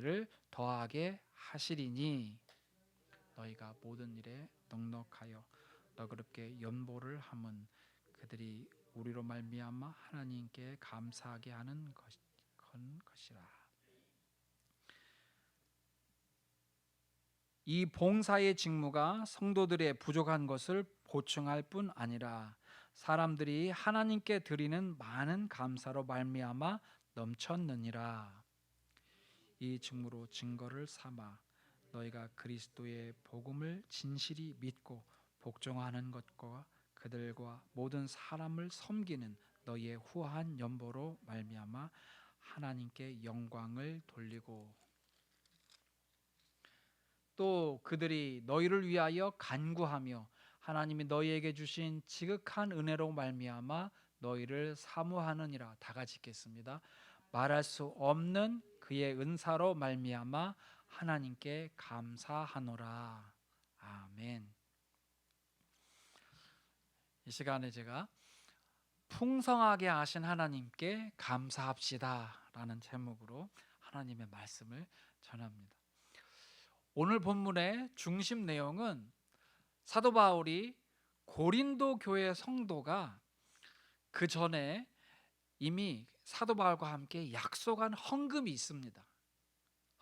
은혜를 더하게 하시리니 너희가 모든 일에 넉넉하여 너그럽게 연보를 함은 그들이 우리로 말미암아 하나님께 감사하게 하는 것이라. 이 봉사의 직무가 성도들의 부족한 것을 보충할 뿐 아니라 사람들이 하나님께 드리는 많은 감사로 말미암아 넘쳤느니라. 이 직무로 증거를 삼아 너희가 그리스도의 복음을 진실이 믿고 복종하는 것과 그들과 모든 사람을 섬기는 너희의 후한 연보로 말미암아 하나님께 영광을 돌리고 또 그들이 너희를 위하여 간구하며 하나님이 너희에게 주신 지극한 은혜로 말미암아 너희를 사모하느니라. 다 같이 읽겠습니다. 말할 수 없는 그의 은사로 말미암아 하나님께 감사하노라. 아멘. 이 시간에 제가 풍성하게 하신 하나님께 감사합시다 라는 제목으로 하나님의 말씀을 전합니다. 오늘 본문의 중심 내용은 사도 바울이 고린도 교회 성도가 그 전에 이미 사도 바울과 함께 약속한 헌금이 있습니다.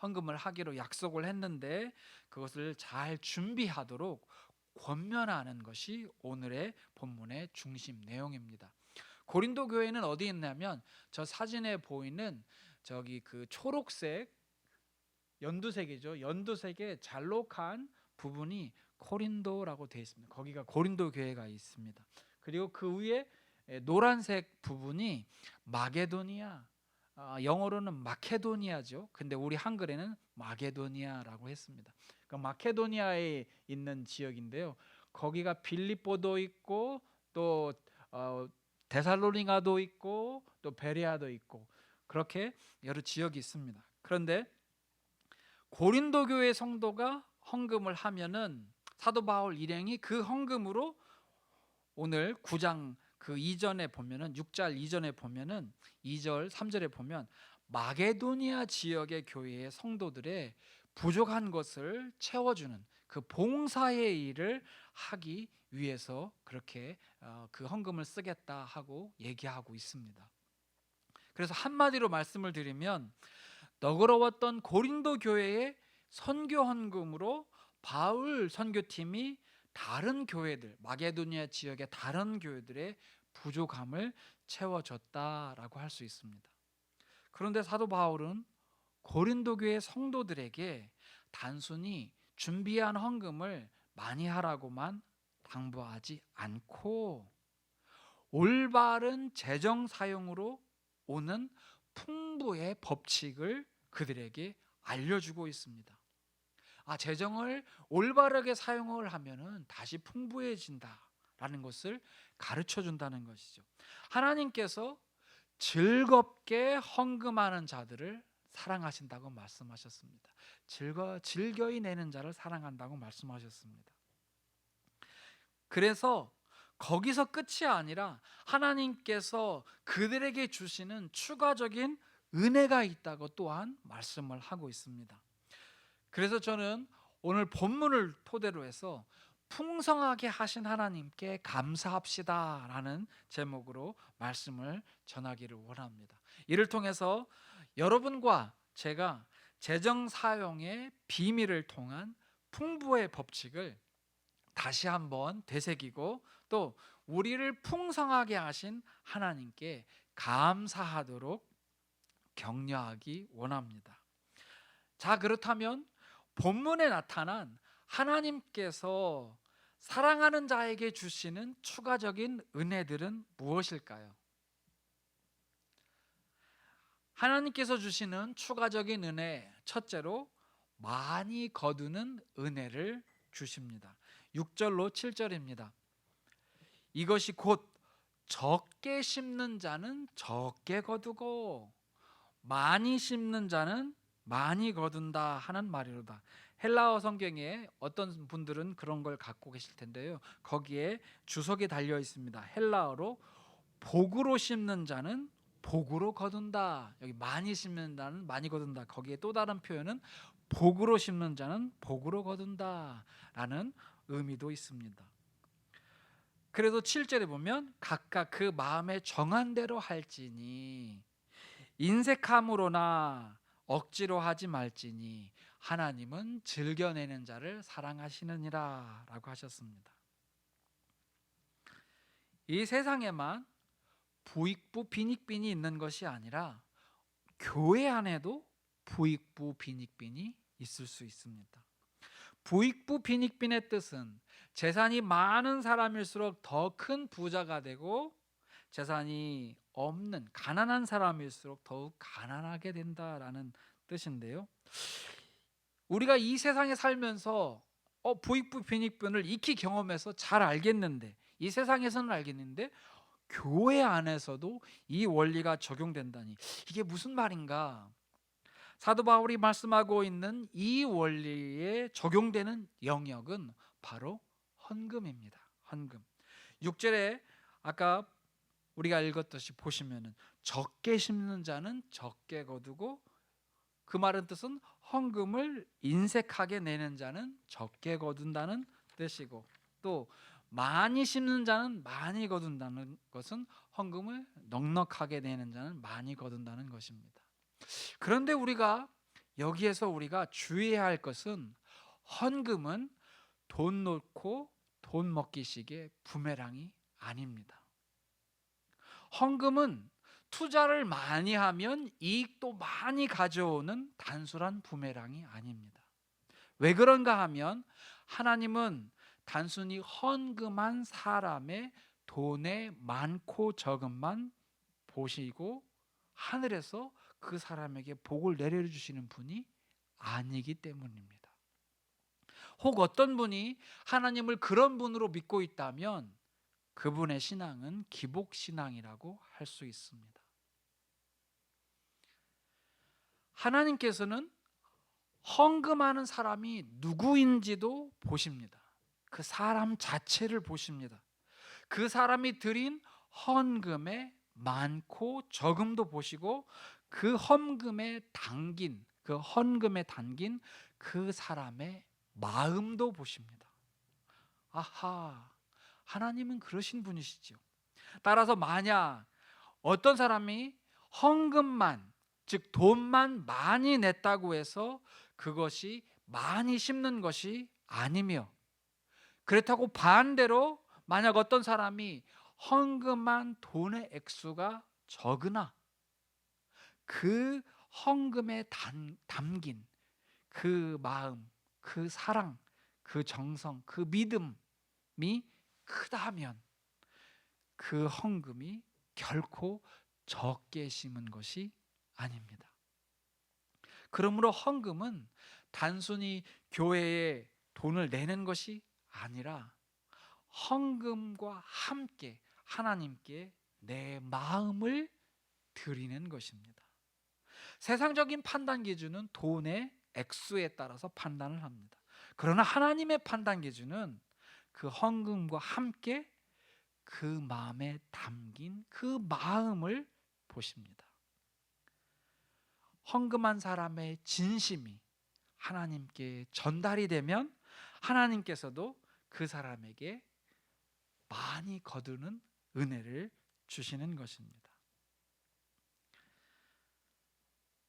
헌금을 하기로 약속을 했는데 그것을 잘 준비하도록 권면하는 것이 오늘의 본문의 중심 내용입니다. 고린도 교회는 어디 있냐면 저 사진에 보이는 저기 그 초록색 연두색이죠. 연두색의 잘록한 부분이 코린도라고 되어 있습니다. 거기가 고린도 교회가 있습니다. 그리고 그 위에 노란색 부분이 마게도니아, 영어로는 마케도니아죠. 근데 우리 한글에는 마게도니아라고 했습니다. 그 마케도니아에 있는 지역인데요. 거기가 빌립보도 있고 또 데살로니가도 있고 또 베레아도 있고 그렇게 여러 지역이 있습니다. 그런데 고린도 교회 성도가 헌금을 하면은 사도 바울 일행이 그 헌금으로 오늘 9장 그 이전에 보면은 6절 이전에 보면은 2절 3절에 보면 마게도니아 지역의 교회의 성도들의 부족한 것을 채워주는 그 봉사의 일을 하기 위해서 그렇게 그 헌금을 쓰겠다 하고 얘기하고 있습니다. 그래서 한마디로 말씀을 드리면 너그러웠던 고린도 교회의 선교 헌금으로 바울 선교팀이 다른 교회들, 마게도니아 지역의 다른 교회들의 부족함을 채워줬다라고 할 수 있습니다. 그런데 사도 바울은 고린도 교회 성도들에게 단순히 준비한 헌금을 많이 하라고만 당부하지 않고 올바른 재정 사용으로 오는 풍부의 법칙을 그들에게 알려주고 있습니다. 재정을 올바르게 사용을 하면은 다시 풍부해진다라는 것을 가르쳐 준다는 것이죠. 하나님께서 즐겁게 헌금하는 자들을 사랑하신다고 말씀하셨습니다. 즐거이 내는 자를 사랑한다고 말씀하셨습니다. 그래서 거기서 끝이 아니라 하나님께서 그들에게 주시는 추가적인 은혜가 있다고 또한 말씀을 하고 있습니다. 그래서 저는 오늘 본문을 토대로 해서 풍성하게 하신 하나님께 감사합시다 라는 제목으로 말씀을 전하기를 원합니다. 이를 통해서 여러분과 제가 재정 사용의 비밀을 통한 풍부의 법칙을 다시 한번 되새기고 또 우리를 풍성하게 하신 하나님께 감사하도록 격려하기 원합니다. 자, 그렇다면 본문에 나타난 하나님께서 사랑하는 자에게 주시는 추가적인 은혜들은 무엇일까요? 하나님께서 주시는 추가적인 은혜, 첫째로 많이 거두는 은혜를 주십니다. 6절로 7절입니다. 이것이 곧 적게 심는 자는 적게 거두고 많이 심는 자는 많이 거둔다 하는 말이로다. 헬라어 성경에 어떤 분들은 그런 걸 갖고 계실 텐데요. 거기에 주석이 달려 있습니다. 헬라어로 복으로 심는 자는 복으로 거둔다. 여기 많이 심는 자는 많이 거둔다. 거기에 또 다른 표현은 복으로 심는 자는 복으로 거둔다라는 의미도 있습니다. 그래도 7절에 보면 각각 그 마음에 정한 대로 할지니 인색함으로나 억지로 하지 말지니 하나님은 즐겨내는 자를 사랑하시느니라 라고 하셨습니다. 이 세상에만 부익부 빈익빈이 있는 것이 아니라 교회 안에도 부익부 빈익빈이 있을 수 있습니다. 부익부 빈익빈의 뜻은 재산이 많은 사람일수록 더 큰 부자가 되고 재산이 없는 가난한 사람일수록 더욱 가난하게 된다라는 뜻인데요. 우리가 이 세상에 살면서 부익부 빈익빈을 익히 경험해서 잘 알겠는데, 이 세상에서는 알겠는데 교회 안에서도 이 원리가 적용된다니 이게 무슨 말인가? 사도 바울이 말씀하고 있는 이 원리에 적용되는 영역은 바로 헌금입니다. 헌금. 6절에 아까 우리가 읽었듯이 보시면은 적게 심는 자는 적게 거두고, 그 말은 뜻은 헌금을 인색하게 내는 자는 적게 거둔다는 뜻이고, 또 많이 심는 자는 많이 거둔다는 것은 헌금을 넉넉하게 내는 자는 많이 거둔다는 것입니다. 그런데 여기에서 우리가 주의해야 할 것은 헌금은 돈 놓고 돈 먹기식의 부메랑이 아닙니다. 헌금은 투자를 많이 하면 이익도 많이 가져오는 단순한 부메랑이 아닙니다. 왜 그런가 하면 하나님은 단순히 헌금한 사람의 돈의 많고 적음만 보시고 하늘에서 그 사람에게 복을 내려주시는 분이 아니기 때문입니다. 혹 어떤 분이 하나님을 그런 분으로 믿고 있다면 그분의 신앙은 기복신앙이라고 할 수 있습니다. 하나님께서는 헌금하는 사람이 누구인지도 보십니다. 그 사람 자체를 보십니다. 그 사람이 드린 헌금의 많고 적음도 보시고 그 헌금에 담긴 그 사람의 마음도 보십니다. 아하, 하나님은 그러신 분이시죠. 따라서 만약 어떤 사람이 헌금만, 즉 돈만 많이 냈다고 해서 그것이 많이 심는 것이 아니며, 그렇다고 반대로 만약 어떤 사람이 헌금한 돈의 액수가 적으나 그 헌금에 담긴 그 마음, 그 사랑, 그 정성, 그 믿음이 크다 하면 그 헌금이 결코 적게 심은 것이 아닙니다. 그러므로 헌금은 단순히 교회에 돈을 내는 것이 아니라 헌금과 함께 하나님께 내 마음을 드리는 것입니다. 세상적인 판단 기준은 돈의 액수에 따라서 판단을 합니다. 그러나 하나님의 판단 기준은 그 헌금과 함께 그 마음에 담긴 그 마음을 보십니다. 헌금한 사람의 진심이 하나님께 전달이 되면 하나님께서도 그 사람에게 많이 거두는 은혜를 주시는 것입니다.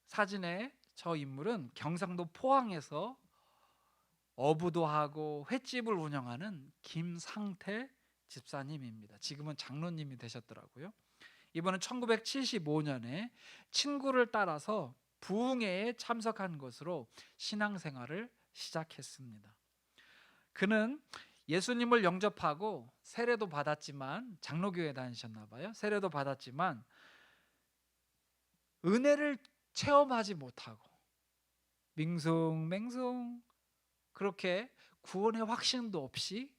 사진에 저 인물은 경상도 포항에서 어부도 하고 횟집을 운영하는 김상태 집사님입니다. 지금은 장로님이 되셨더라고요. 이분은 1975년에 친구를 따라서 부흥회에 참석한 것으로 신앙생활을 시작했습니다. 그는 예수님을 영접하고 세례도 받았지만, 장로교회 다니셨나 봐요. 세례도 받았지만 은혜를 체험하지 못하고 밍숭맹숭 그렇게 구원의 확신도 없이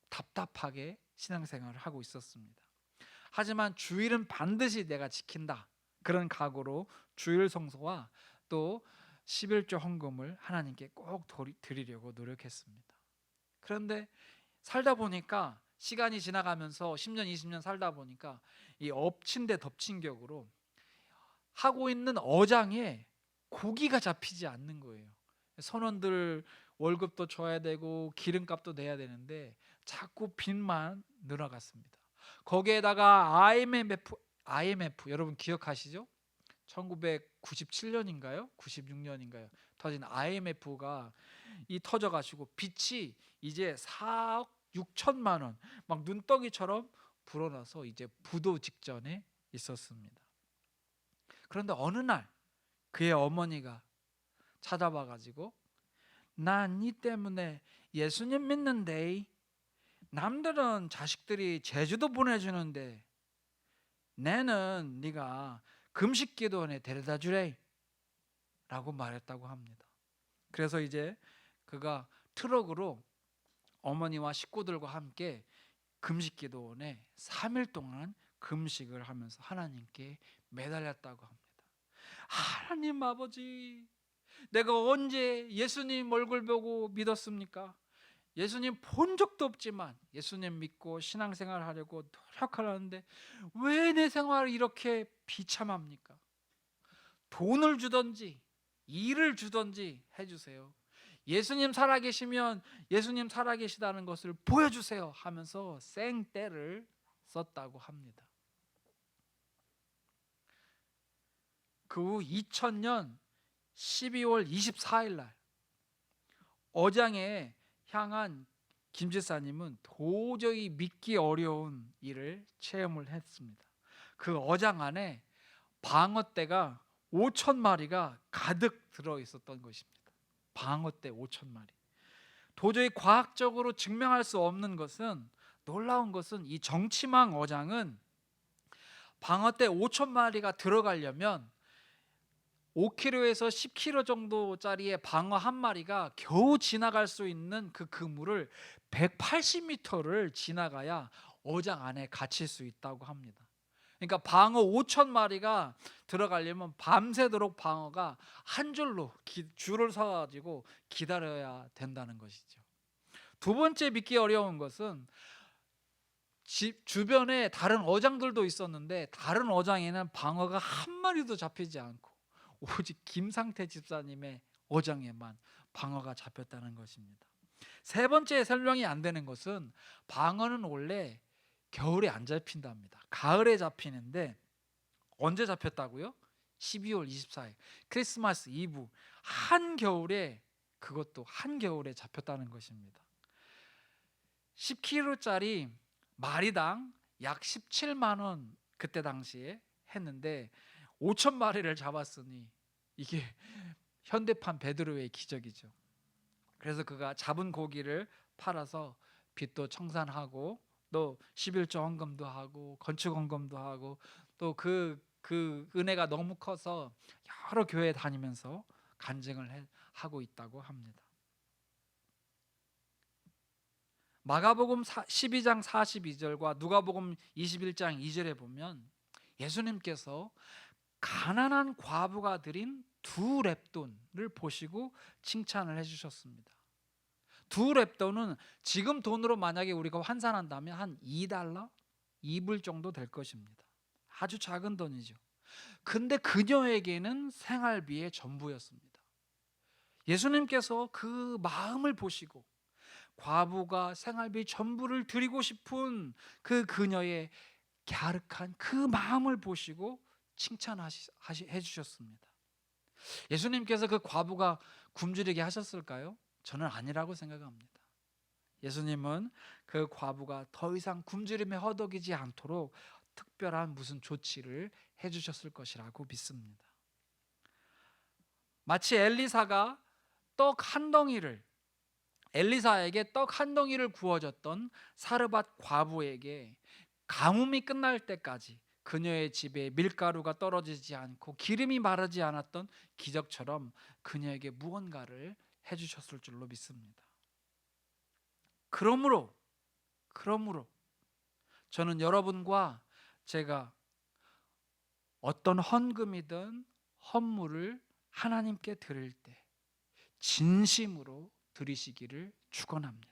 답답하게 신앙생활을 하고 있었습니다. 하지만 주일은 반드시 내가 지킨다, 그런 각오로 주일 성소와 또 11조 헌금을 하나님께 꼭 드리려고 노력했습니다. 그런데 살다 보니까 시간이 지나가면서 10년 20년 살다 보니까 이 엎친 데 덮친 격으로 하고 있는 어장에 고기가 잡히지 않는 거예요. 선원들 월급도 줘야 되고 기름값도 내야 되는데 자꾸 빚만 늘어갔습니다. 거기에다가 IMF 여러분 기억하시죠? 1997년인가요? 96년인가요? 터진 IMF가 터져가지고 빚이 이제 4억 6천만 원 막 눈덩이처럼 불어나서 이제 부도 직전에 있었습니다. 그런데 어느 날 그의 어머니가 찾아와가지고 난 니 때문에 예수님 믿는데 남들은 자식들이 제주도 보내주는데 내는 네가 금식기도원에 데려다 주래 라고 말했다고 합니다. 그래서 이제 그가 트럭으로 어머니와 식구들과 함께 금식기도원에 3일 동안 금식을 하면서 하나님께 매달렸다고 합니다. 하나님 아버지, 내가 언제 예수님 얼굴 보고 믿었습니까? 예수님 본 적도 없지만 예수님 믿고 신앙생활 하려고 노력하려는데 왜 내 생활이 이렇게 비참합니까? 돈을 주든지 일을 주든지 해주세요. 예수님 살아계시면 예수님 살아계시다는 것을 보여주세요 하면서 생떼를 썼다고 합니다. 그 후 2000년 12월 24일 날 어장에 향한 김 지사님은 도저히 믿기 어려운 일을 체험을 했습니다. 그 어장 안에 방어떼가 5,000마리가 가득 들어 있었던 것입니다. 방어떼 5,000마리. 도저히 과학적으로 증명할 수 없는 것은, 놀라운 것은 이 정치망 어장은 방어떼 5,000마리가 들어가려면 5km에서 10km 정도짜리의 방어 한 마리가 겨우 지나갈 수 있는 그 그물을 180m를 지나가야 어장 안에 갇힐 수 있다고 합니다. 그러니까 방어 5,000마리가 들어가려면 밤새도록 방어가 한 줄로 줄을 서가지고 기다려야 된다는 것이죠. 두 번째 믿기 어려운 것은 집 주변에 다른 어장들도 있었는데 다른 어장에는 방어가 한 마리도 잡히지 않고 오직 김상태 집사님의 어장에만 방어가 잡혔다는 것입니다. 세 번째 설명이 안 되는 것은 방어는 원래 겨울에 안 잡힌답니다. 가을에 잡히는데 언제 잡혔다고요? 12월 24일 크리스마스 이브 한겨울에, 그것도 한겨울에 잡혔다는 것입니다. 10kg짜리 마리당 약 17만 원 그때 당시에 했는데 5,000마리를 잡았으니 이게 현대판 베드로의 기적이죠. 그래서 그가 잡은 고기를 팔아서 빚도 청산하고 또 11조 헌금도 하고 건축 헌금도 하고 또 그 은혜가 너무 커서 여러 교회 다니면서 간증을 하고 있다고 합니다. 마가복음 12장 42절과 누가복음 21장 2절에 보면 예수님께서 가난한 과부가 드린 2렙돈을 보시고 칭찬을 해주셨습니다. 2렙돈은 지금 돈으로 만약에 우리가 환산한다면 한 2달러? 2불 정도 될 것입니다. 아주 작은 돈이죠. 근데 그녀에게는 생활비의 전부였습니다. 예수님께서 그 마음을 보시고 과부가 생활비 전부를 드리고 싶은 그 그녀의 갸륵한 그 마음을 보시고 칭찬해 주셨습니다. 예수님께서 그 과부가 굶주리게 하셨을까요? 저는 아니라고 생각합니다. 예수님은 그 과부가 더 이상 굶주림에 허덕이지 않도록 특별한 무슨 조치를 해주셨을 것이라고 믿습니다. 마치 엘리사에게 떡 한 덩이를 구워줬던 사르밧 과부에게 가뭄이 끝날 때까지 그녀의 집에 밀가루가 떨어지지 않고 기름이 마르지 않았던 기적처럼 그녀에게 무언가를 해주셨을 줄로 믿습니다. 그러므로 저는 여러분과 제가 어떤 헌금이든 헌물을 하나님께 드릴 때 진심으로 드리시기를 축원합니다.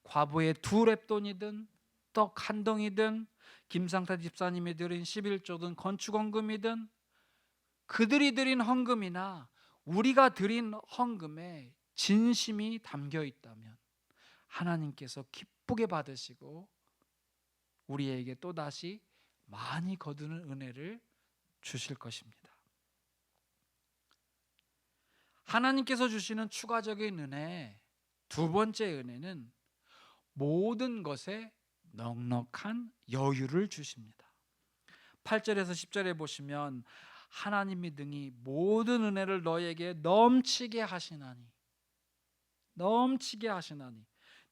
과부의 2렙돈이든 떡 한 덩이든 김상태 집사님이 드린 11조든 건축헌금이든 그들이 드린 헌금이나 우리가 드린 헌금에 진심이 담겨 있다면 하나님께서 기쁘게 받으시고 우리에게 또다시 많이 거두는 은혜를 주실 것입니다. 하나님께서 주시는 추가적인 은혜, 두 번째 은혜는 모든 것에 넉넉한 여유를 주십니다. 8절에서 10절에 보시면 하나님이 능히 모든 은혜를 너에게 넘치게 하시나니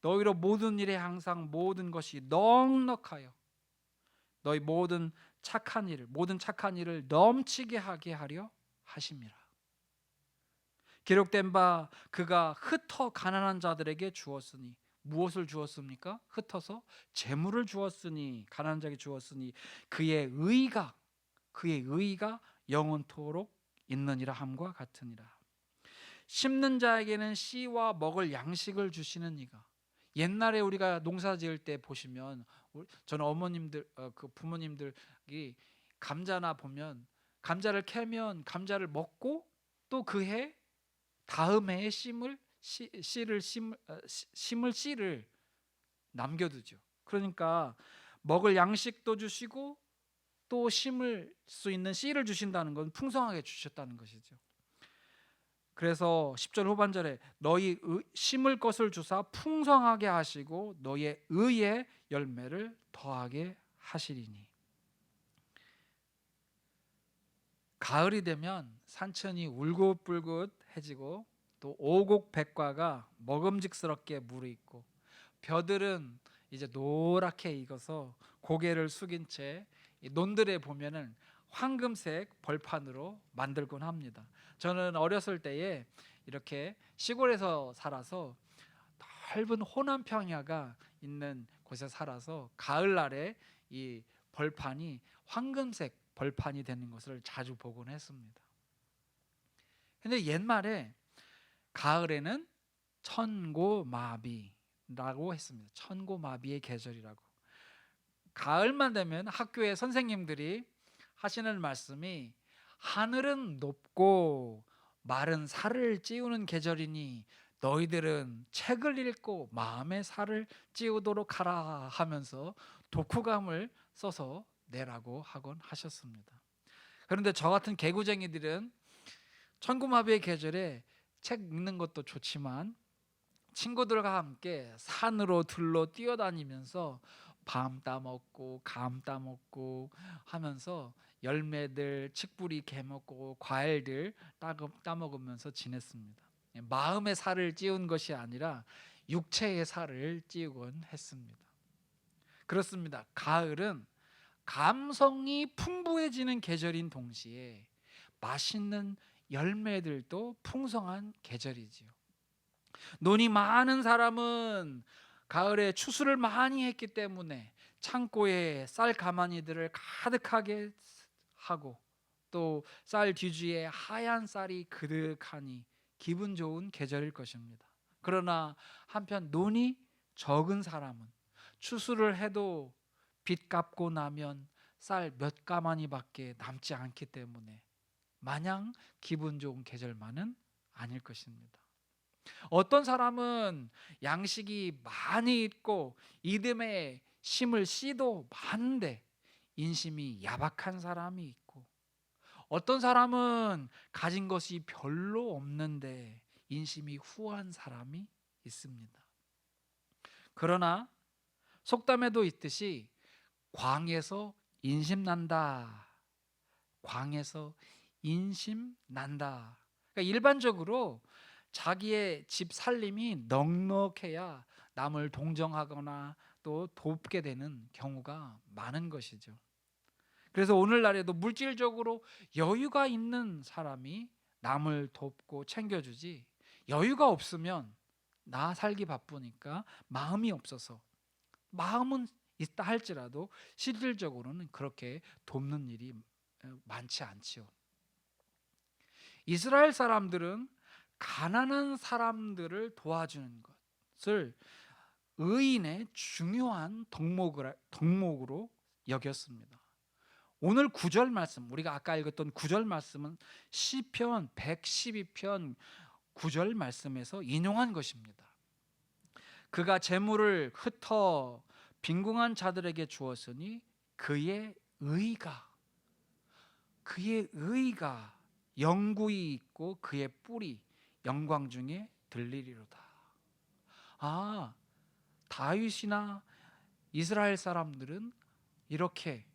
너희로 모든 일에 항상 모든 것이 넉넉하여 너희 모든 착한 일을 넘치게 하게 하려 하심이라. 기록된 바 그가 흩어 가난한 자들에게 주었으니 무엇을 주었습니까? 흩어서 재물을 주었으니 가난한 자에게 주었으니 그의 의가 영원토록 있느니라 함과 같으니라. 심는 자에게는 씨와 먹을 양식을 주시는 이가. 옛날에 우리가 농사 지을 때 보시면 저는 어머님들 그 부모님들이 감자나 보면 감자를 캐면 감자를 먹고 또 그해 다음 해에 심을 씨를 남겨두죠. 그러니까 먹을 양식도 주시고 또 심을 수 있는 씨를 주신다는 건 풍성하게 주셨다는 것이죠. 그래서 10절 후반절에 너희 심을 것을 주사 풍성하게 하시고 너희의 의의 열매를 더하게 하시리니. 가을이 되면 산천이 울긋불긋해지고 또 오곡백과가 먹음직스럽게 무르익고 벼들은 이제 노랗게 익어서 고개를 숙인 채 논들에 보면은 황금색 벌판으로 만들곤 합니다. 저는 어렸을 때에 이렇게 시골에서 살아서 넓은 호남 평야가 있는 곳에 살아서 가을날에 이 벌판이 황금색 벌판이 되는 것을 자주 보곤 했습니다. 근데 옛말에 가을에는 천고마비라고 했습니다. 천고마비의 계절이라고. 가을만 되면 학교에 선생님들이 하시는 말씀이 하늘은 높고 마른 살을 찌우는 계절이니 너희들은 책을 읽고 마음의 살을 찌우도록 하라 하면서 독후감을 써서 내라고 하곤 하셨습니다. 그런데 저 같은 개구쟁이들은 천고마비의 계절에 책 읽는 것도 좋지만 친구들과 함께 산으로 들로 뛰어다니면서 밤 따먹고 감 따먹고 하면서 열매들 칡뿌리 개먹고 과일들 따먹으면서 지냈습니다. 마음의 살을 찌운 것이 아니라 육체의 살을 찌우곤 했습니다. 그렇습니다. 가을은 감성이 풍부해지는 계절인 동시에 맛있는 열매들도 풍성한 계절이지요. 논이 많은 사람은 가을에 추수를 많이 했기 때문에 창고에 쌀 가마니들을 가득하게 하고 또 쌀 뒤주에 하얀 쌀이 그득하니 기분 좋은 계절일 것입니다. 그러나 한편 논이 적은 사람은 추수를 해도 빚 갚고 나면 쌀 몇 가마니밖에 남지 않기 때문에 마냥 기분 좋은 계절만은 아닐 것입니다. 어떤 사람은 양식이 많이 있고 이듬해 심을 씨도 많은데 인심이 야박한 사람이 있고 어떤 사람은 가진 것이 별로 없는데 인심이 후한 사람이 있습니다. 그러나 속담에도 있듯이 광에서 인심 난다. 광에서 인심 난다. 그러니까 일반적으로 자기의 집 살림이 넉넉해야 남을 동정하거나 또 돕게 되는 경우가 많은 것이죠. 그래서 오늘날에도 물질적으로 여유가 있는 사람이 남을 돕고 챙겨주지 여유가 없으면 나 살기 바쁘니까 마음이 없어서 마음은 있다 할지라도 실질적으로는 그렇게 돕는 일이 많지 않지요. 이스라엘 사람들은 가난한 사람들을 도와주는 것을 의인의 중요한 덕목으로 여겼습니다. 오늘 9절 말씀, 우리가 아까 읽었던 9절 말씀은 시편 112편 9절 말씀에서 인용한 것입니다. 그가 재물을 흩어 빈궁한 자들에게 주었으니 그의 의가 영구히 있고 그의 뿔이 영광 중에 들리리로다. 다윗이나 이스라엘 사람들은 이렇게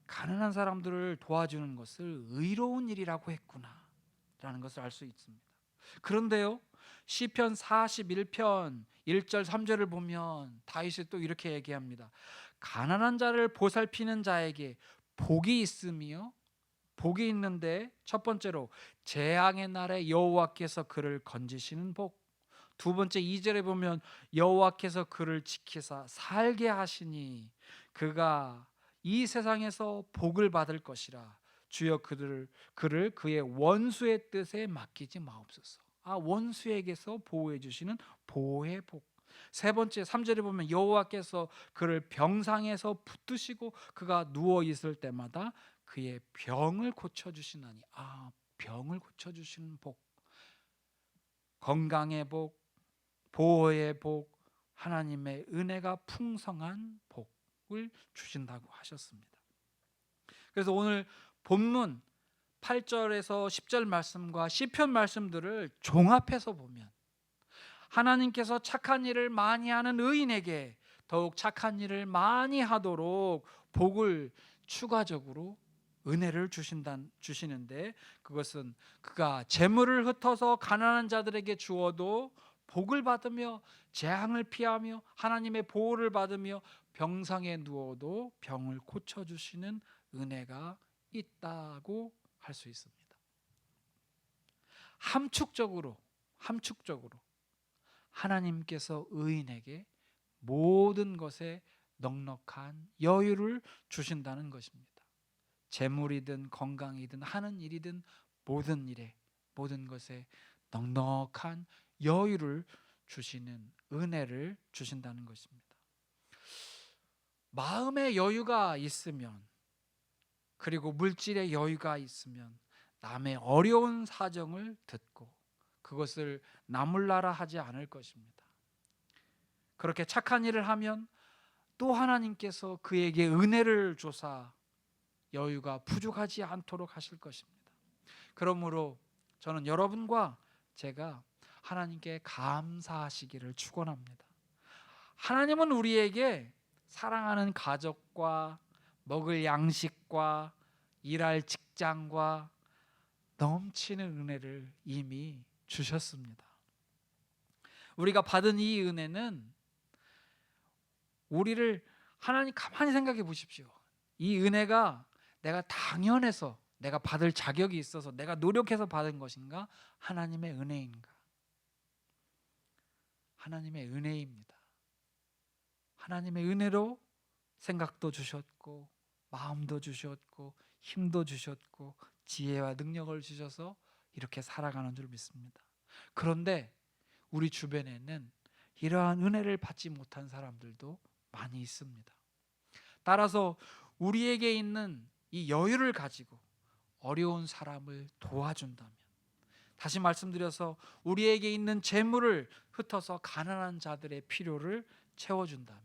가난한 사람들을 도와주는 것을 의로운 일이라고 했구나 라는 것을 알 수 있습니다. 그런데요, 시편 41편 1절 3절을 보면 다윗이 또 이렇게 얘기합니다. 가난한 자를 보살피는 자에게 복이 있으며, 복이 있는데 첫 번째로 재앙의 날에 여호와께서 그를 건지시는 복, 두 번째 2절에 보면 여호와께서 그를 지키사 살게 하시니 그가 이 세상에서 복을 받을 것이라. 주여 그를 그의 원수의 뜻에 맡기지 마옵소서. 원수에게서 보호해 주시는 보호의 복. 세 번째 3절에 보면 여호와께서 그를 병상에서 붙드시고 그가 누워 있을 때마다 그의 병을 고쳐 주시나니. 병을 고쳐 주시는 복. 건강의 복, 보호의 복, 하나님의 은혜가 풍성한 복을 주신다고 하셨습니다. 그래서 오늘 본문 8절에서 10절 말씀과 시편 말씀들을 종합해서 보면 하나님께서 착한 일을 많이 하는 의인에게 더욱 착한 일을 많이 하도록 복을 추가적으로 은혜를 주시는데, 그것은 그가 재물을 흩어서 가난한 자들에게 주어도 복을 받으며 재앙을 피하며 하나님의 보호를 받으며 병상에 누워도 병을 고쳐주시는 은혜가 있다고 할 수 있습니다. 함축적으로 하나님께서 의인에게 모든 것에 넉넉한 여유를 주신다는 것입니다. 재물이든 건강이든 하는 일이든 모든 일에, 모든 것에 넉넉한 여유를 주시는 은혜를 주신다는 것입니다. 마음의 여유가 있으면, 그리고 물질의 여유가 있으면 남의 어려운 사정을 듣고 그것을 나몰라라 하지 않을 것입니다. 그렇게 착한 일을 하면 또 하나님께서 그에게 은혜를 줘서 여유가 부족하지 않도록 하실 것입니다. 그러므로 저는 여러분과 제가 하나님께 감사하시기를 축원합니다. 하나님은 우리에게 사랑하는 가족과 먹을 양식과 일할 직장과 넘치는 은혜를 이미 주셨습니다. 우리가 받은 이 은혜는 우리를, 하나님 가만히 생각해 보십시오. 이 은혜가 내가 당연해서, 내가 받을 자격이 있어서, 내가 노력해서 받은 것인가? 하나님의 은혜인가? 하나님의 은혜입니다. 하나님의 은혜로 생각도 주셨고 마음도 주셨고 힘도 주셨고 지혜와 능력을 주셔서 이렇게 살아가는 줄 믿습니다. 그런데 우리 주변에는 이러한 은혜를 받지 못한 사람들도 많이 있습니다. 따라서 우리에게 있는 이 여유를 가지고 어려운 사람을 도와준다면, 다시 말씀드려서 우리에게 있는 재물을 흩어서 가난한 자들의 필요를 채워준다면,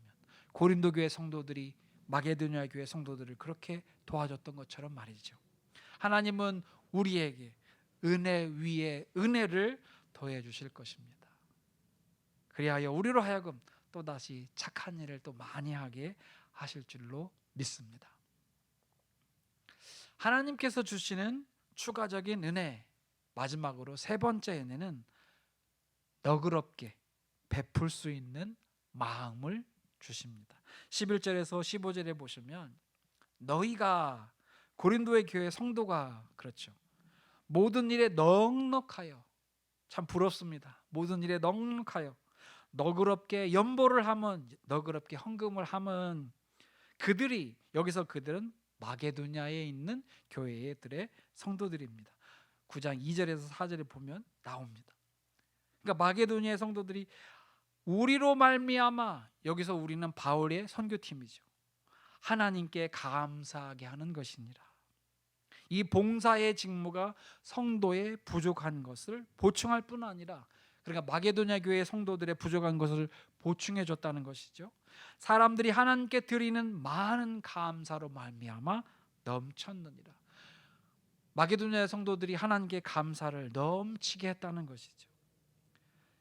고린도 교회 성도들이 마게도냐 교회 성도들을 그렇게 도와줬던 것처럼 말이죠. 하나님은 우리에게 은혜 위에 은혜를 더해 주실 것입니다. 그리하여 우리로 하여금 또다시 착한 일을 또 많이 하게 하실 줄로 믿습니다. 하나님께서 주시는 추가적인 은혜, 마지막으로 세 번째 은혜는 너그럽게 베풀 수 있는 마음을 주십니다. 11절에서 15절에 보시면 너희가, 고린도의 교회 성도가 그렇죠. 모든 일에 넉넉하여, 참 부럽습니다. 모든 일에 넉넉하여 너그럽게 연보를 하면, 너그럽게 헌금을 하면 그들이, 여기서 그들은 마게도냐에 있는 교회들의 성도들입니다. 9장 2절에서 4절에 보면 나옵니다. 그러니까 마게도냐의 성도들이 우리로 말미암아, 여기서 우리는 바울의 선교팀이죠. 하나님께 감사하게 하는 것이니라. 이 봉사의 직무가 성도의 부족한 것을 보충할 뿐 아니라, 그러니까 마게도냐 교회 성도들의 부족한 것을 보충해 줬다는 것이죠. 사람들이 하나님께 드리는 많은 감사로 말미암아 넘쳤느니라. 마게도냐 성도들이 하나님께 감사를 넘치게 했다는 것이죠.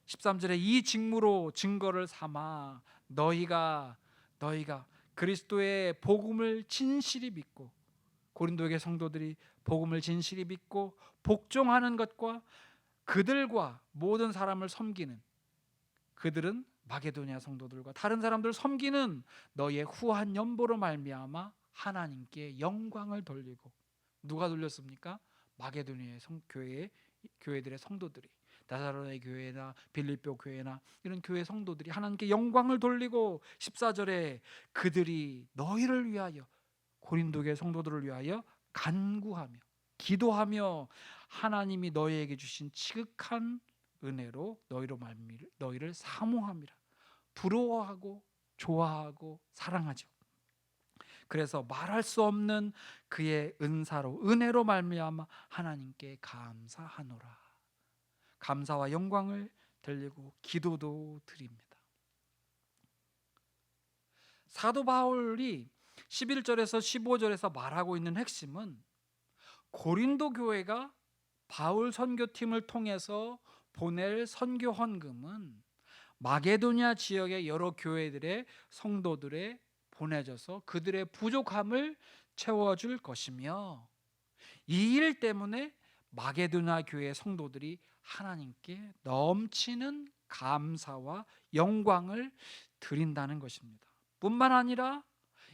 13절에 이 직무로 증거를 삼아 너희가 그리스도의 복음을 진실히 믿고, 고린도의 성도들이 복음을 진실히 믿고 복종하는 것과 그들과 모든 사람을 섬기는, 그들은 마게도냐 성도들과 다른 사람들을 섬기는 너희의 후한 연보로 말미암아 하나님께 영광을 돌리고. 누가 돌렸습니까? 마게도냐의 교회들의 성도들이, 다사로의 교회나 빌립보 교회나 이런 교회 성도들이 하나님께 영광을 돌리고, 14절에 그들이 너희를 위하여, 고린도의 성도들을 위하여 간구하며 기도하며 하나님이 너희에게 주신 지극한 은혜로 너희를 사모함이라. 부러워하고 좋아하고 사랑하죠. 그래서 말할 수 없는 그의 은혜로 말미암아 하나님께 감사하노라. 감사와 영광을 들리고 기도도 드립니다. 사도 바울이 11절에서 15절에서 말하고 있는 핵심은, 고린도 교회가 바울 선교팀을 통해서 보낼 선교 헌금은 마게도냐 지역의 여러 교회들의 성도들에 보내져서 그들의 부족함을 채워줄 것이며, 이 일 때문에 마게도냐 교회 성도들이 하나님께 넘치는 감사와 영광을 드린다는 것입니다. 뿐만 아니라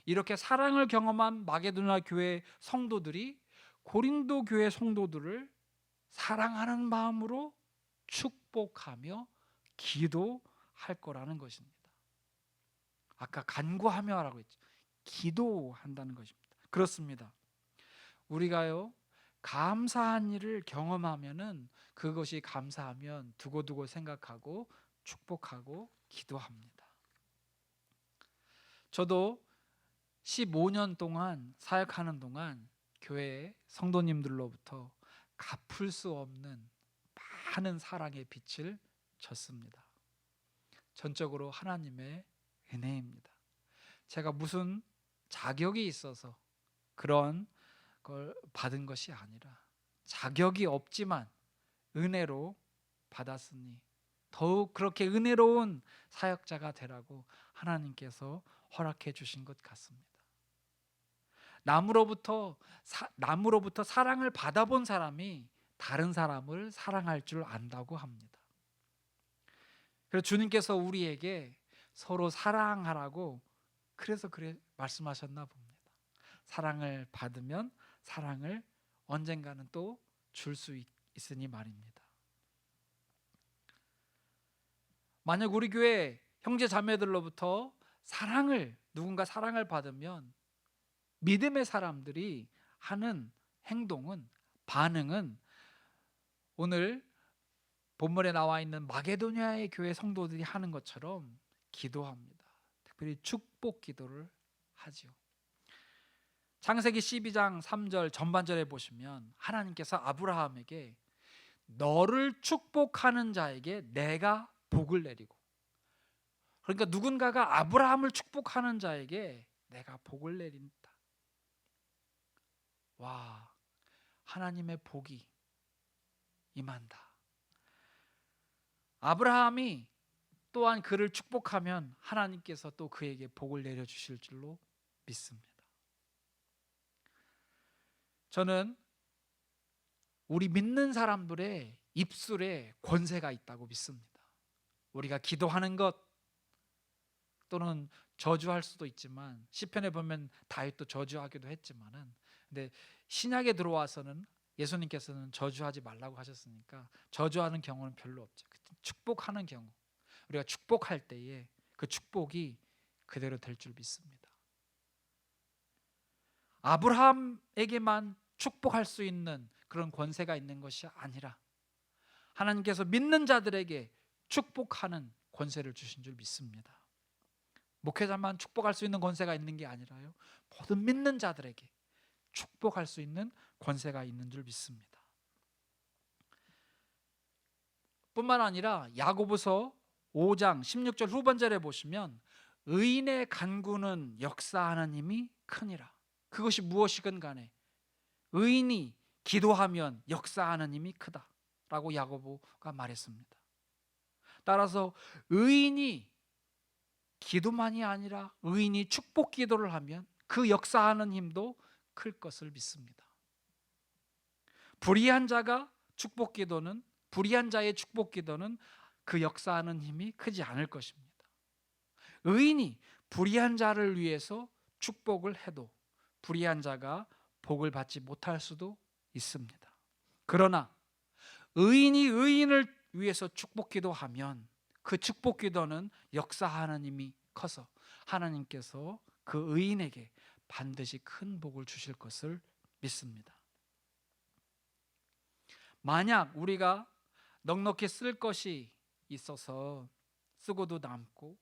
이렇게 사랑을 경험한 마게도냐 교회 성도들이 고린도 교회 성도들을 사랑하는 마음으로 축복하며 기도할 거라는 것입니다. 아까 간구하며라고 했죠. 기도한다는 것입니다. 그렇습니다. 우리가요, 감사한 일을 경험하면은 그것이 감사하면 두고두고 생각하고 축복하고 기도합니다. 저도 15년 동안 사역하는 동안 교회 성도님들로부터 갚을 수 없는 많은 사랑의 빛을 졌습니다. 전적으로 하나님의 은혜입니다. 제가 무슨 자격이 있어서 그런 걸 받은 것이 아니라, 자격이 없지만 은혜로 받았으니 더욱 그렇게 은혜로운 사역자가 되라고 하나님께서 허락해 주신 것 같습니다. 남으로부터 사랑을 받아본 사람이 다른 사람을 사랑할 줄 안다고 합니다. 그래서 주님께서 우리에게 서로 사랑하라고 그래서 말씀하셨나 봅니다. 사랑을 받으면 사랑을 언젠가는 또 줄 수 있으니 말입니다. 만약 우리 교회 형제 자매들로부터 누군가 사랑을 받으면 믿음의 사람들이 하는 행동은, 반응은 오늘 본문에 나와 있는 마게도냐의 교회 성도들이 하는 것처럼 기도합니다. 특별히 축복 기도를 하죠. 창세기 12장 3절 전반절에 보시면 하나님께서 아브라함에게 너를 축복하는 자에게 내가 복을 내리고, 그러니까 누군가가 아브라함을 축복하는 자에게 내가 복을 내린다. 와, 하나님의 복이 임한다. 아브라함이 또한 그를 축복하면 하나님께서 또 그에게 복을 내려주실 줄로 믿습니다. 저는 우리 믿는 사람들의 입술에 권세가 있다고 믿습니다. 우리가 기도하는 것 또는 저주할 수도 있지만, 시편에 보면 다윗도 저주하기도 했지만은, 근데 신약에 들어와서는 예수님께서는 저주하지 말라고 하셨으니까 저주하는 경우는 별로 없죠. 축복하는 경우, 우리가 축복할 때에 그 축복이 그대로 될 줄 믿습니다. 아브라함에게만 축복할 수 있는 그런 권세가 있는 것이 아니라 하나님께서 믿는 자들에게 축복하는 권세를 주신 줄 믿습니다. 목회자만 축복할 수 있는 권세가 있는 게 아니라요, 모든 믿는 자들에게 축복할 수 있는 권세가 있는 줄 믿습니다. 뿐만 아니라 야고보서 5장 16절 후반절에 보시면 의인의 간구는 역사하는 힘이 크니라. 그것이 무엇이건 간에 의인이 기도하면 역사하는 힘이 크다라고 야고보가 말했습니다. 따라서 의인이 기도만이 아니라 의인이 축복 기도를 하면 그 역사하는 힘도 클 것을 믿습니다. 불의한 자의 축복 기도는 그 역사하는 힘이 크지 않을 것입니다. 의인이 불의한 자를 위해서 축복을 해도 불의한 자가 복을 받지 못할 수도 있습니다. 그러나 의인이 의인을 위해서 축복 기도하면 그 축복 기도는 역사하는 힘이 커서 하나님께서 그 의인에게 반드시 큰 복을 주실 것을 믿습니다. 만약 우리가 넉넉히 쓸 것이 있어서 쓰고도 남고,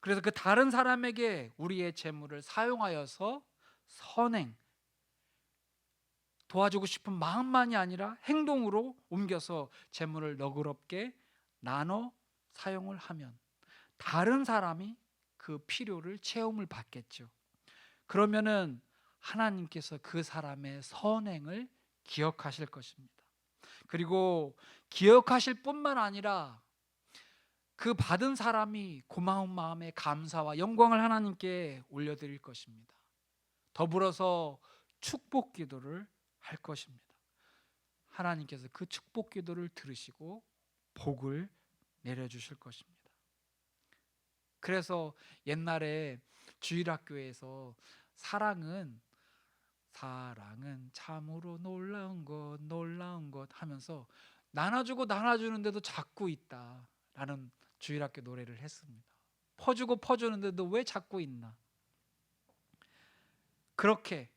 그래서 그 다른 사람에게 우리의 재물을 사용하여서 선행, 도와주고 싶은 마음만이 아니라 행동으로 옮겨서 재물을 너그럽게 나눠 사용을 하면 다른 사람이 그 필요를 채움을 받겠죠. 그러면은 하나님께서 그 사람의 선행을 기억하실 것입니다. 그리고 기억하실 뿐만 아니라 그 받은 사람이 고마운 마음에 감사와 영광을 하나님께 올려드릴 것입니다. 더불어서 축복 기도를 할 것입니다. 하나님께서 그 축복 기도를 들으시고 복을 내려주실 것입니다. 그래서 옛날에 주일학교에서 사랑은 참으로 놀라운 것 하면서 나눠주고 나눠주는데도 자꾸 있다라는 주일학교 노래를 했습니다. 퍼주고 퍼주는데도 왜 자꾸 있나? 그렇게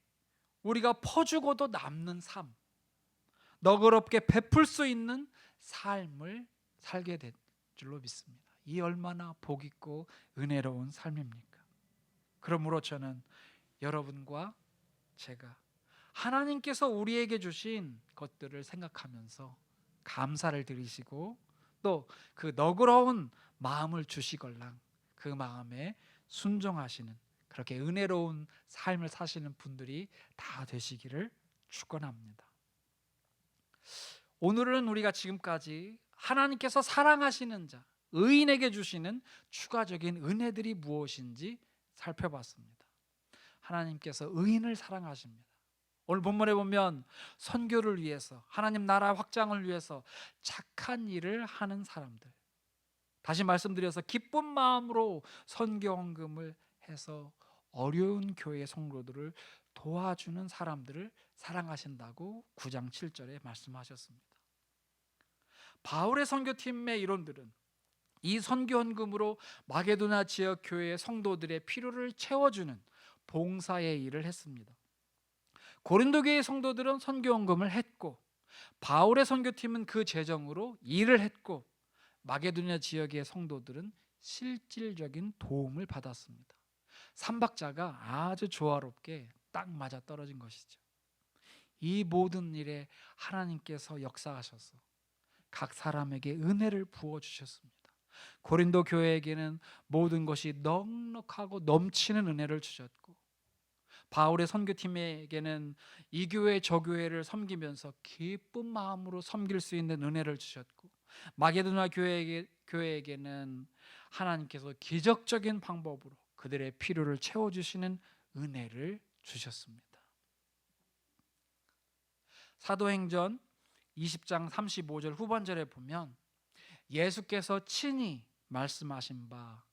우리가 퍼주고도 남는 삶, 너그럽게 베풀 수 있는 삶을 살게 될 줄로 믿습니다. 이 얼마나 복 있고 은혜로운 삶입니까? 그러므로 저는 여러분과 제가 하나님께서 우리에게 주신 것들을 생각하면서 감사를 드리시고 또 그 너그러운 마음을 주시걸랑 그 마음에 순종하시는 그렇게 은혜로운 삶을 사시는 분들이 다 되시기를 축원합니다. 오늘은 우리가 지금까지 하나님께서 사랑하시는 자, 의인에게 주시는 추가적인 은혜들이 무엇인지 살펴봤습니다. 하나님께서 의인을 사랑하십니다. 오늘 본문에 보면 선교를 위해서, 하나님 나라 확장을 위해서 착한 일을 하는 사람들, 다시 말씀드려서 기쁜 마음으로 선교 헌금을 해서 어려운 교회 성도들을 도와주는 사람들을 사랑하신다고 9장 7절에 말씀하셨습니다. 바울의 선교팀의 일원들은 이 선교 헌금으로 마게도나 지역 교회의 성도들의 필요를 채워주는 봉사의 일을 했습니다. 고린도 교회의 성도들은 선교 헌금을 했고 바울의 선교팀은 그 재정으로 일을 했고 마게도냐 지역의 성도들은 실질적인 도움을 받았습니다. 삼박자가 아주 조화롭게 딱 맞아 떨어진 것이죠. 이 모든 일에 하나님께서 역사하셔서 각 사람에게 은혜를 부어주셨습니다. 고린도 교회에게는 모든 것이 넉넉하고 넘치는 은혜를 주셨고 바울의 선교팀에게는 이 교회 저 교회를 섬기면서 기쁜 마음으로 섬길 수 있는 은혜를 주셨고 마게도나 교회에게는 하나님께서 기적적인 방법으로 그들의 필요를 채워주시는 은혜를 주셨습니다. 사도행전 20장 35절 후반절에 보면 예수께서 친히 말씀하신 바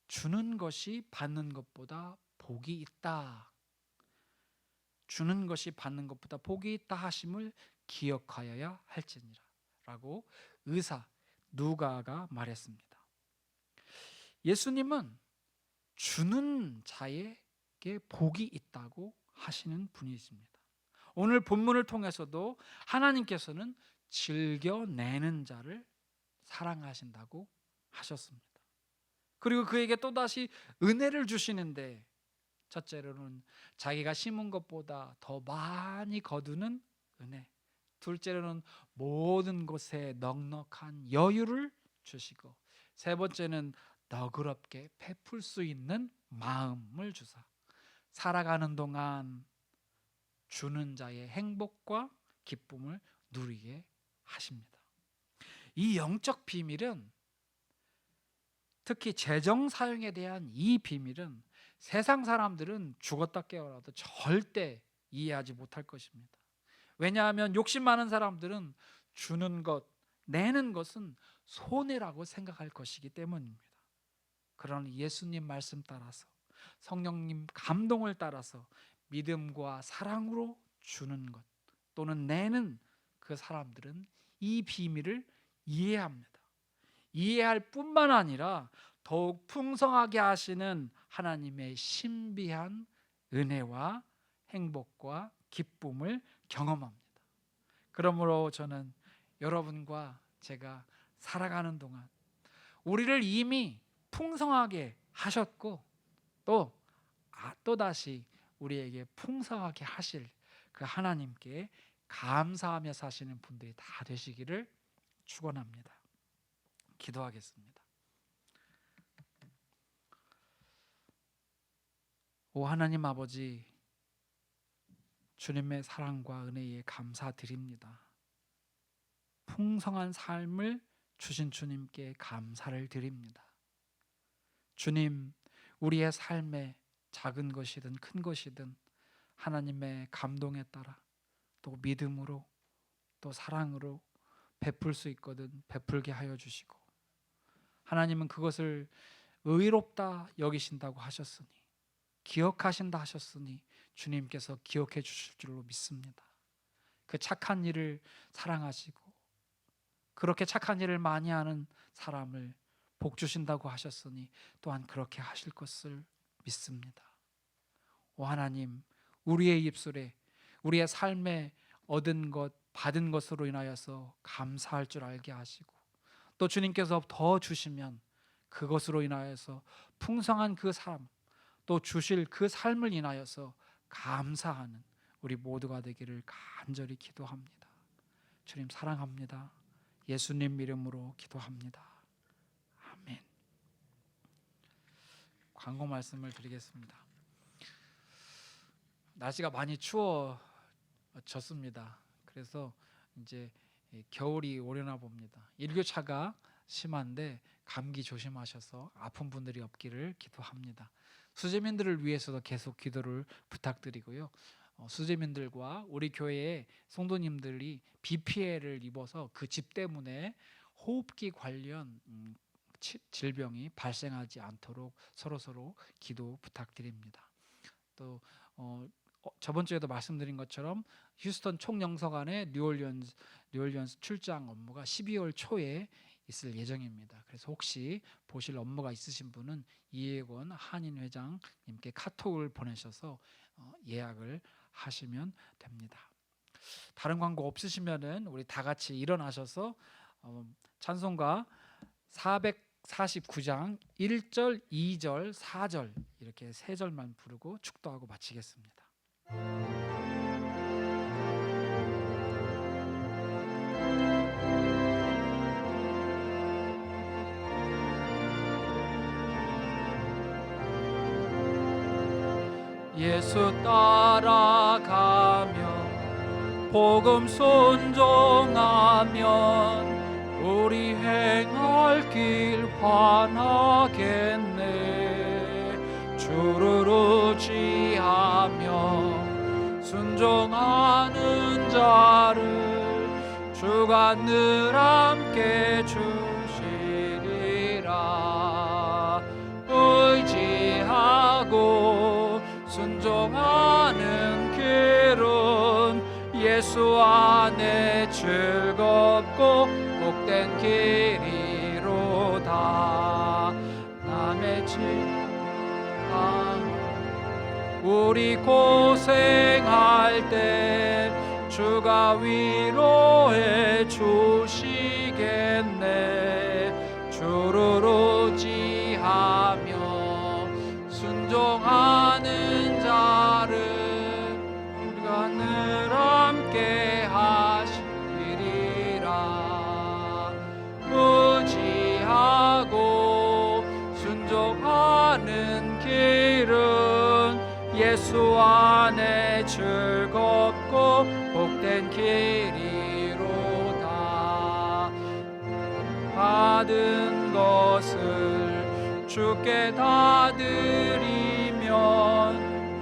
주는 것이 받는 것보다 복이 있다, 주는 것이 받는 것보다 복이 있다 하심을 기억하여야 할지니라 라고 의사 누가가 말했습니다. 예수님은 주는 자에게 복이 있다고 하시는 분이십니다. 오늘 본문을 통해서도 하나님께서는 즐겨내는 자를 사랑하신다고 하셨습니다. 그리고 그에게 또다시 은혜를 주시는데, 첫째로는 자기가 심은 것보다 더 많이 거두는 은혜, 둘째로는 모든 곳에 넉넉한 여유를 주시고, 세 번째는 너그럽게 베풀 수 있는 마음을 주사 살아가는 동안 주는 자의 행복과 기쁨을 누리게 하십니다. 이 영적 비밀은, 특히 재정 사용에 대한 이 비밀은 세상 사람들은 죽었다 깨어나도 절대 이해하지 못할 것입니다. 왜냐하면 욕심 많은 사람들은 주는 것, 내는 것은 손해라고 생각할 것이기 때문입니다. 그러나 예수님 말씀 따라서, 성령님 감동을 따라서 믿음과 사랑으로 주는 것 또는 내는 그 사람들은 이 비밀을 이해합니다. 이해할 뿐만 아니라 더욱 풍성하게 하시는 하나님의 신비한 은혜와 행복과 기쁨을 경험합니다. 그러므로 저는 여러분과 제가 살아가는 동안 우리를 이미 풍성하게 하셨고, 또다시 우리에게 풍성하게 하실 그 하나님께 감사하며 사시는 분들이 다 되시기를 축원합니다. 기도하겠습니다. 오 하나님 아버지, 주님의 사랑과 은혜에 감사드립니다. 풍성한 삶을 주신 주님께 감사를 드립니다. 주님, 우리의 삶에 작은 것이든 큰 것이든 하나님의 감동에 따라 또 믿음으로 또 사랑으로 베풀 수 있거든 베풀게 하여 주시고, 하나님은 그것을 의롭다 여기신다고 하셨으니, 기억하신다 하셨으니 주님께서 기억해 주실 줄로 믿습니다. 그 착한 일을 사랑하시고 그렇게 착한 일을 많이 하는 사람을 복 주신다고 하셨으니 또한 그렇게 하실 것을 믿습니다. 오 하나님, 우리의 입술에 우리의 삶에 얻은 것, 받은 것으로 인하여서 감사할 줄 알게 하시고, 또 주님께서 더 주시면 그것으로 인하여서 풍성한 그 삶, 또 주실 그 삶을 인하여서 감사하는 우리 모두가 되기를 간절히 기도합니다. 주님 사랑합니다. 예수님 이름으로 기도합니다. 아멘. 광고 말씀을 드리겠습니다. 날씨가 많이 추워졌습니다. 그래서 이제 겨울이 오려나 봅니다. 일교차가 심한데 감기 조심하셔서 아픈 분들이 없기를 기도합니다. 수재민들을 위해서도 계속 기도를 부탁드리고요. 수재민들과 우리 교회의 성도님들이 비 피해를 입어서 그 집 때문에 호흡기 관련 질병이 발생하지 않도록 서로 기도 부탁드립니다. 또 저번 주에도 말씀드린 것처럼 휴스턴 총영사관의 뉴올리언스 출장 업무가 12월 초에 있을 예정입니다. 그래서 혹시 보실 업무가 있으신 분은 이혜권 한인 회장님께 카톡을 보내셔서 예약을 하시면 됩니다. 다른 광고 없으시면은 우리 다 같이 일어나셔서 찬송가 449장 1절, 2절, 4절 이렇게 세 절만 부르고 축도하고 마치겠습니다. 예수 따라가며 복음 순종하면 우리 행할 길 환하겠네. 주를 의지하며 순종하는 자를 주가 늘 함께 주시리라. 의지하고 순종하는 길은 예수 안에 즐겁고 복된 길이로다. 남의 집 우리 고생할 때 주가 위로해 주시겠네. 주를 의지하 예수 안에 즐겁고 복된 길이로다. 받은 것을 주께 다 드리면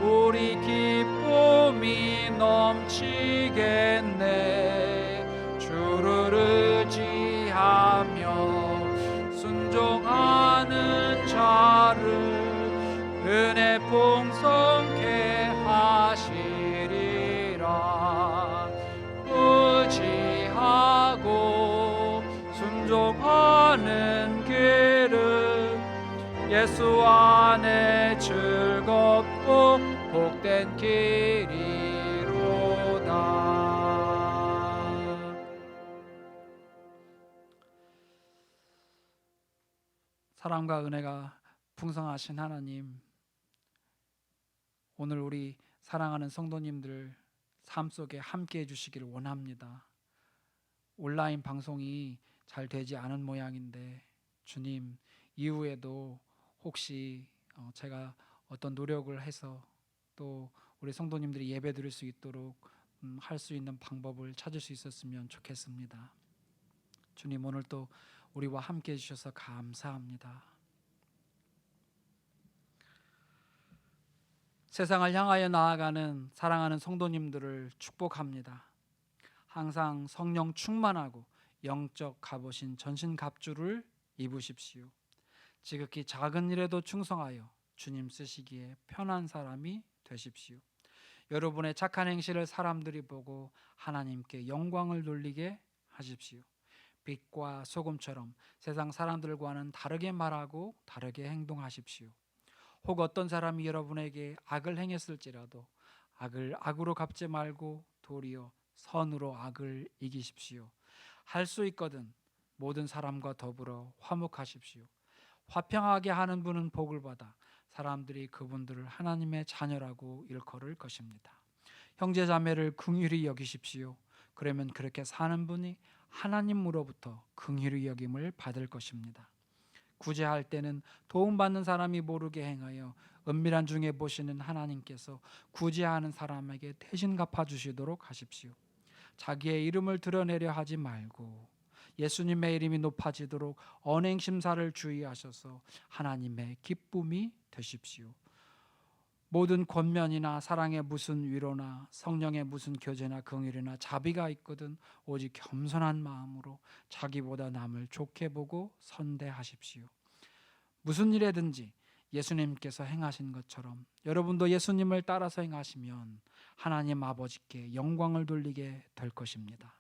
우리 기쁨이 넘치겠네. 주를 의지하며 순종하는 자를 은혜 풍성케 하시리라. 의지하고 순종하는 길은 예수 안에 즐겁고 복된 길이로다. 사랑과 은혜가 풍성하신 하나님, 오늘 우리 사랑하는 성도님들 삶 속에 함께 해주시기를 원합니다. 온라인 방송이 잘 되지 않은 모양인데 주님, 이후에도 혹시 제가 어떤 노력을 해서 또 우리 성도님들이 예배 드릴 수 있도록 할 수 있는 방법을 찾을 수 있었으면 좋겠습니다. 주님, 오늘 또 우리와 함께 해주셔서 감사합니다. 세상을 향하여 나아가는 사랑하는 성도님들을 축복합니다. 항상 성령 충만하고 영적 갑오신 전신갑주를 입으십시오. 지극히 작은 일에도 충성하여 주님 쓰시기에 편한 사람이 되십시오. 여러분의 착한 행실을 사람들이 보고 하나님께 영광을 돌리게 하십시오. 빛과 소금처럼 세상 사람들과는 다르게 말하고 다르게 행동하십시오. 혹 어떤 사람이 여러분에게 악을 행했을지라도 악을 악으로 갚지 말고 도리어 선으로 악을 이기십시오. 할 수 있거든 모든 사람과 더불어 화목하십시오. 화평하게 하는 분은 복을 받아 사람들이 그분들을 하나님의 자녀라고 일컬을 것입니다. 형제 자매를 긍휼히 여기십시오. 그러면 그렇게 사는 분이 하나님으로부터 긍휼히 여김을 받을 것입니다. 구제할 때는 도움받는 사람이 모르게 행하여 은밀한 중에 보시는 하나님께서 구제하는 사람에게 대신 갚아주시도록 하십시오. 자기의 이름을 드러내려 하지 말고 예수님의 이름이 높아지도록 언행심사를 주의하셔서 하나님의 기쁨이 되십시오. 모든 권면이나 사랑의 무슨 위로나 성령의 무슨 교제나 긍휼이나 자비가 있거든 오직 겸손한 마음으로 자기보다 남을 좋게 보고 선대하십시오. 무슨 일에든지 예수님께서 행하신 것처럼 여러분도 예수님을 따라서 행하시면 하나님 아버지께 영광을 돌리게 될 것입니다.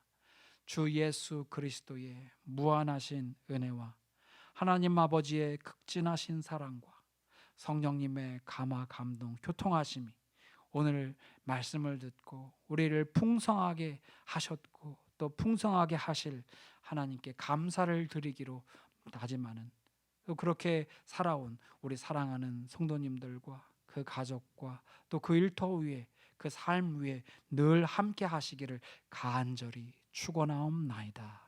주 예수 그리스도의 무한하신 은혜와 하나님 아버지의 극진하신 사랑과 성령님의 감화 감동 교통하심이 오늘 말씀을 듣고 우리를 풍성하게 하셨고 또 풍성하게 하실 하나님께 감사를 드리기로 다짐하는, 또 그렇게 살아온 우리 사랑하는 성도님들과 그 가족과 또 그 일터 위에 그 삶 위에 늘 함께 하시기를 간절히 축원하옵나이다.